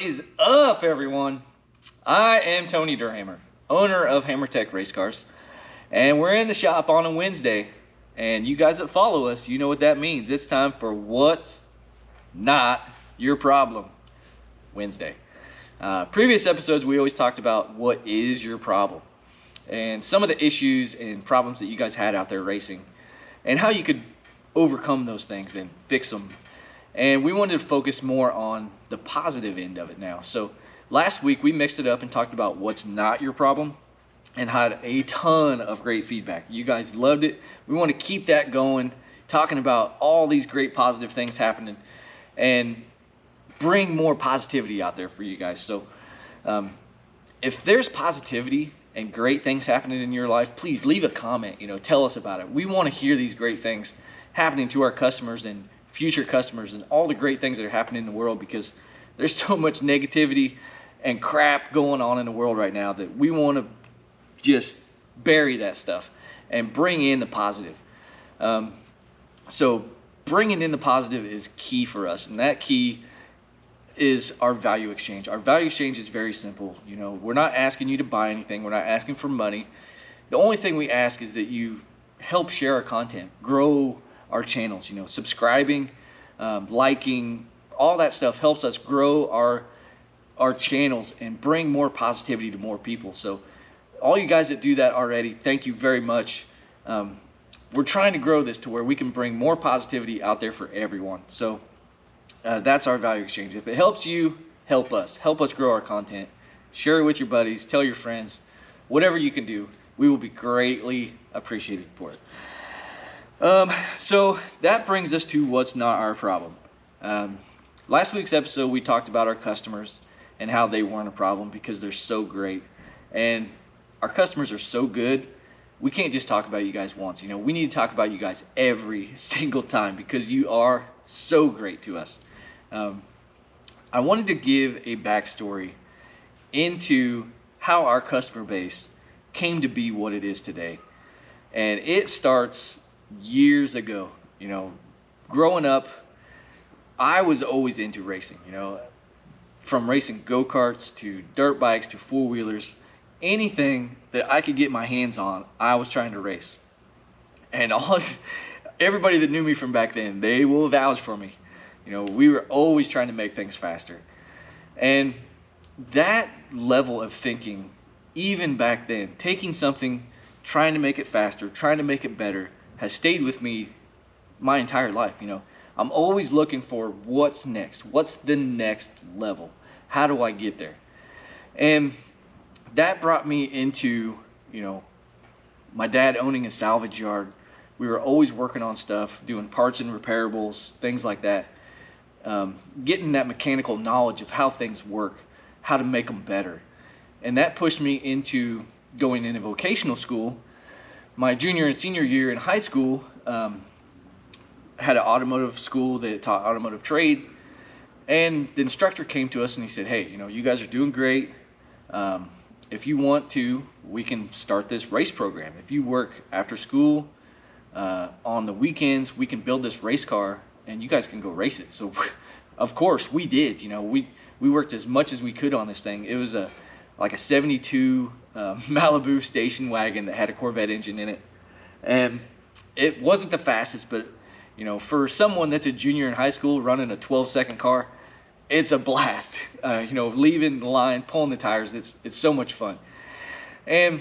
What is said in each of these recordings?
What is up, everyone? I am Tony Durhammer, owner of HammerTech Race Cars, and we're in the shop on a Wednesday. And you guys that follow us, you know what that means. It's time for What's Not Your Problem Wednesday. Previous episodes, we always talked about what is your problem and some of the issues and problems that you guys had out there racing and how you could overcome those things and fix them. And we wanted to focus more on the positive end of it now. So last week we mixed it up and talked about what's not your problem and had a ton of great feedback. You guys loved it. We want to keep that going, talking about all these great positive things happening and bring more positivity out there for you guys. So if there's positivity and great things happening in your life, please leave a comment, tell us about it. We want to hear these great things happening to our customers and future customers and all the great things that are happening in the world, because there's so much negativity and crap going on in the world right now that we want to just bury that stuff and bring in the positive. So bringing in the positive is key for us, and that key is our value exchange. Our value exchange is very simple. We're not asking you to buy anything. We're not asking for money. The only thing we ask is that you help share our content, grow our channels. Subscribing, liking, all that stuff helps us grow our channels and bring more positivity to more people. So all you guys that do that already, thank you very much. We're trying to grow this to where we can bring more positivity out there for everyone. So that's our value exchange. If it helps you, help us grow our content. Share it with your buddies, tell your friends, whatever you can do, we will be greatly appreciated for it. So that brings us to what's not our problem. Last week's episode, we talked about our customers and how they weren't a problem because they're so great. And our customers are so good, we can't just talk about you guys once. We need to talk about you guys every single time because you are so great to us. I wanted to give a backstory into how our customer base came to be what it is today. And it starts years ago. Growing up, I was always into racing, from racing go-karts to dirt bikes to four-wheelers, anything that I could get my hands on, I was trying to race. And everybody that knew me from back then, they will vouch for me. We were always trying to make things faster. And that level of thinking, even back then, taking something, trying to make it faster, trying to make it better, has stayed with me my entire life. I'm always looking for what's next, what's the next level, how do I get there? And that brought me into, my dad owning a salvage yard. We were always working on stuff, doing parts and repairables, things like that, getting that mechanical knowledge of how things work, how to make them better. And that pushed me into going into vocational school. My junior and senior year in high school, had an automotive school that taught automotive trade, and the instructor came to us and he said, hey, you guys are doing great. If you want to, we can start this race program. If you work after school, on the weekends, we can build this race car and you guys can go race it. So of course we did. We worked as much as we could on this thing. It was like a 72 Malibu station wagon that had a Corvette engine in it, and it wasn't the fastest, but for someone that's a junior in high school running a 12-second car, it's a blast. Leaving the line, pulling the tires, it's so much fun. And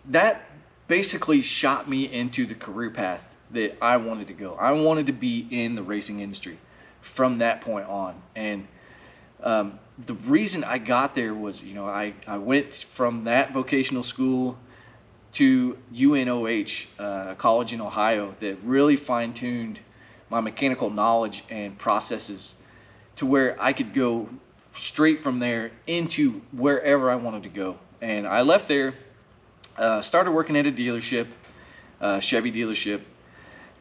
that basically shot me into the career path that I wanted to go. I wanted to be in the racing industry from that point on. And the reason I got there was, I went from that vocational school to UNOH, a college in Ohio that really fine-tuned my mechanical knowledge and processes to where I could go straight from there into wherever I wanted to go. And I left there, started working at a dealership, Chevy dealership,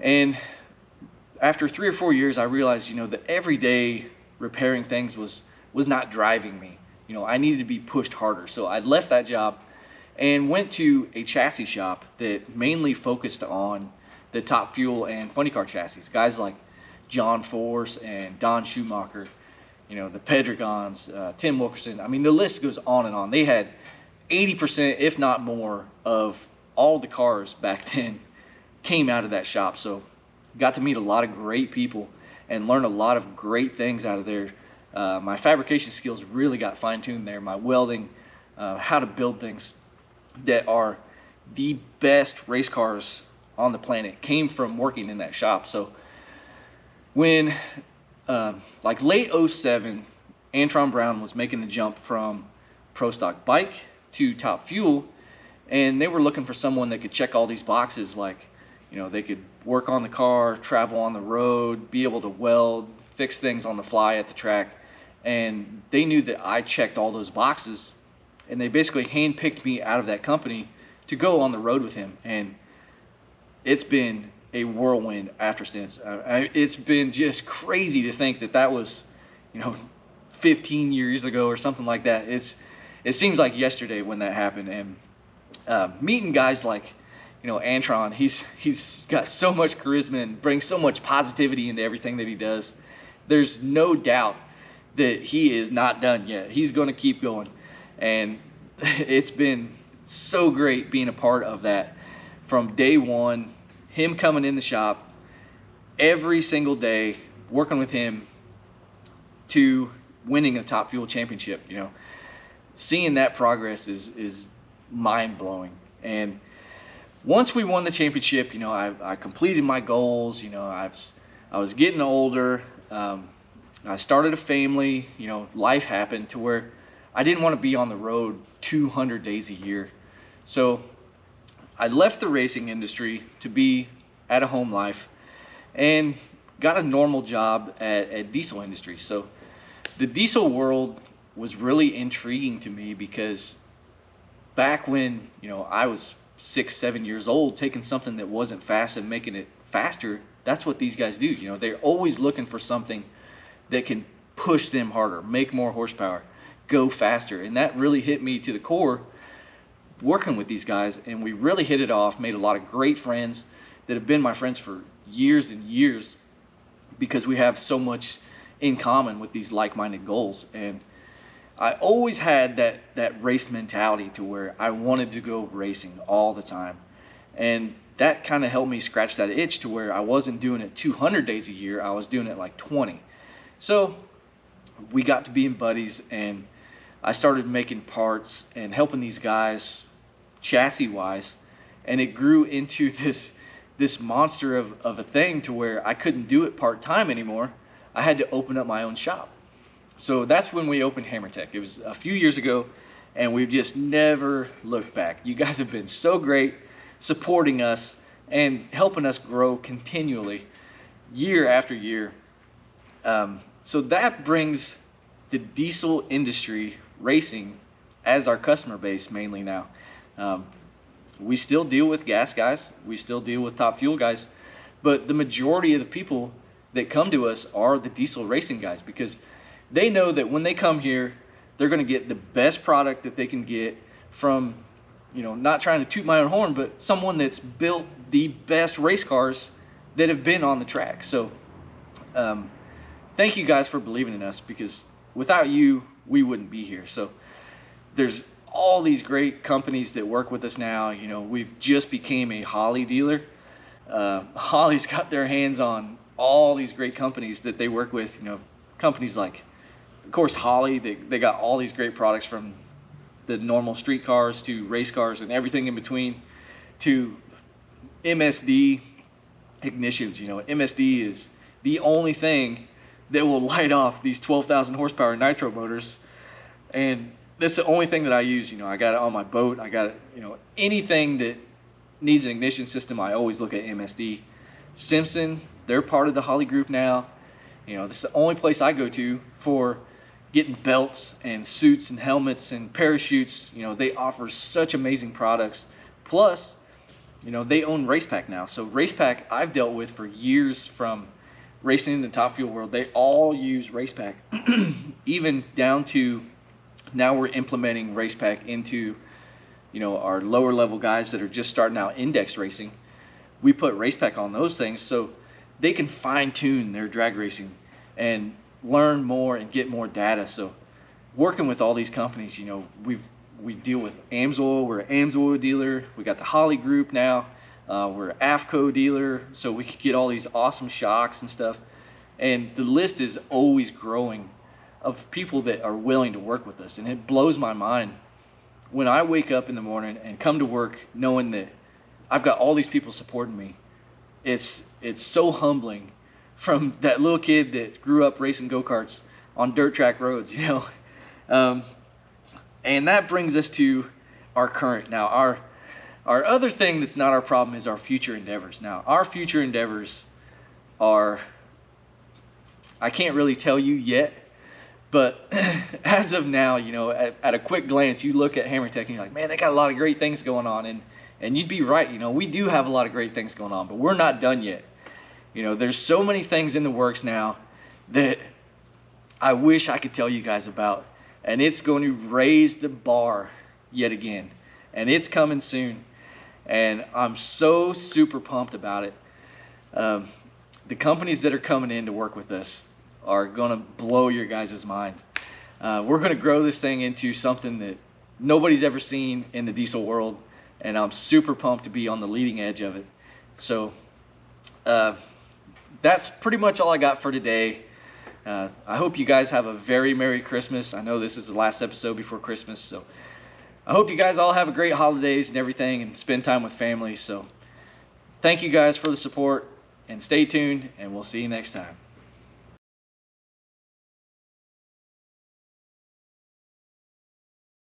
and after 3 or 4 years I realized, that everyday repairing things was not driving me. I needed to be pushed harder. So I left that job and went to a chassis shop that mainly focused on the Top Fuel and funny car chassis. Guys like John Force and Don Schumacher the Pedregons, Tim Wilkerson. I mean, the list goes on and on. They had 80%, if not more, of all the cars back then came out of that shop. So got to meet a lot of great people and learn a lot of great things out of there. My fabrication skills really got fine-tuned there. My welding, how to build things that are the best race cars on the planet came from working in that shop. So when like late 07, Antron Brown was making the jump from Pro Stock Bike to Top Fuel, and they were looking for someone that could check all these boxes, like they could work on the car, travel on the road, be able to weld, fix things on the fly at the track. And they knew that I checked all those boxes, and they basically handpicked me out of that company to go on the road with him. And it's been a whirlwind after since. It's been just crazy to think that that was 15 years ago or something like that. It seems like yesterday when that happened. And meeting guys like Antron, he's got so much charisma and brings so much positivity into everything that he does. There's no doubt that he is not done yet. He's going to keep going. And it's been so great being a part of that from day one, him coming in the shop every single day, working with him to winning a Top Fuel championship. Seeing that progress is mind-blowing. And once we won the championship, I completed my goals. I was getting older. I started a family. Life happened to where I didn't want to be on the road 200 days a year. So I left the racing industry to be at a home life and got a normal job at diesel industry. So the diesel world was really intriguing to me because back when I was 6-7 years old, taking something that wasn't fast and making it faster, that's what these guys do. They're always looking for something that can push them harder, make more horsepower, go faster. And that really hit me to the core working with these guys. And we really hit it off, made a lot of great friends that have been my friends for years and years because we have so much in common with these like-minded goals. And I always had that race mentality to where I wanted to go racing all the time. And that kind of helped me scratch that itch to where I wasn't doing it 200 days a year, I was doing it like 20. So we got to being buddies, and I started making parts and helping these guys chassis-wise, and it grew into this monster of a thing to where I couldn't do it part-time anymore. I had to open up my own shop. So that's when we opened HammerTech. It was a few years ago, and we've just never looked back. You guys have been so great supporting us and helping us grow continually year after year. So that brings the diesel industry racing as our customer base mainly now. We still deal with gas guys, we still deal with Top Fuel guys, but the majority of the people that come to us are the diesel racing guys because they know that when they come here, they're going to get the best product that they can get from, not trying to toot my own horn, but someone that's built the best race cars that have been on the track. So thank you guys for believing in us because without you, we wouldn't be here. So there's all these great companies that work with us now. We've just became a Holley dealer. Holley's got their hands on all these great companies that they work with. Companies like, of course, Holley. They got all these great products from the normal street cars to race cars and everything in between to MSD ignitions. MSD is the only thing that will light off these 12,000 horsepower nitro motors, and that's the only thing that I use. I got it on my boat. I got it, anything that needs an ignition system, I always look at MSD. Simpson, they're part of the Holley group now. This is the only place I go to for getting belts and suits and helmets and parachutes. They offer such amazing products. Plus, they own Racepak now. So Racepak I've dealt with for years from racing in the Top Fuel world. They all use Racepak, even down to now we're implementing Racepak into our lower level guys that are just starting out index racing. We put Racepak on those things so they can fine tune their drag racing. And learn more and get more data. So working with all these companies, you know, we deal with AMSOIL. We're an AMSOIL dealer. We got the Holley group now. We're an AFCO dealer, so we could get all these awesome shocks and stuff. And the list is always growing of people that are willing to work with us. And it blows my mind when I wake up in the morning and come to work knowing that I've got all these people supporting me. It's so humbling, from that little kid that grew up racing go-karts on dirt track roads, you know. And that brings us to our current. Now, our other thing that's not our problem is our future endeavors. Now, our future endeavors are, I can't really tell you yet, but as of now, you know, at a quick glance, you look at HammerTech and you're like, man, they got a lot of great things going on. And you'd be right, you know, we do have a lot of great things going on, but we're not done yet. You know, there's so many things in the works now that I wish I could tell you guys about. And it's going to raise the bar yet again. And it's coming soon. And I'm so super pumped about it. The companies that are coming in to work with us are going to blow your guys' mind. We're going to grow this thing into something that nobody's ever seen in the diesel world. And I'm super pumped to be on the leading edge of it. So that's pretty much all I got for today. I hope you guys have a very Merry Christmas. I know this is the last episode before Christmas, so I hope you guys all have a great holidays and everything and spend time with family. So thank you guys for the support, and stay tuned, and we'll see you next time.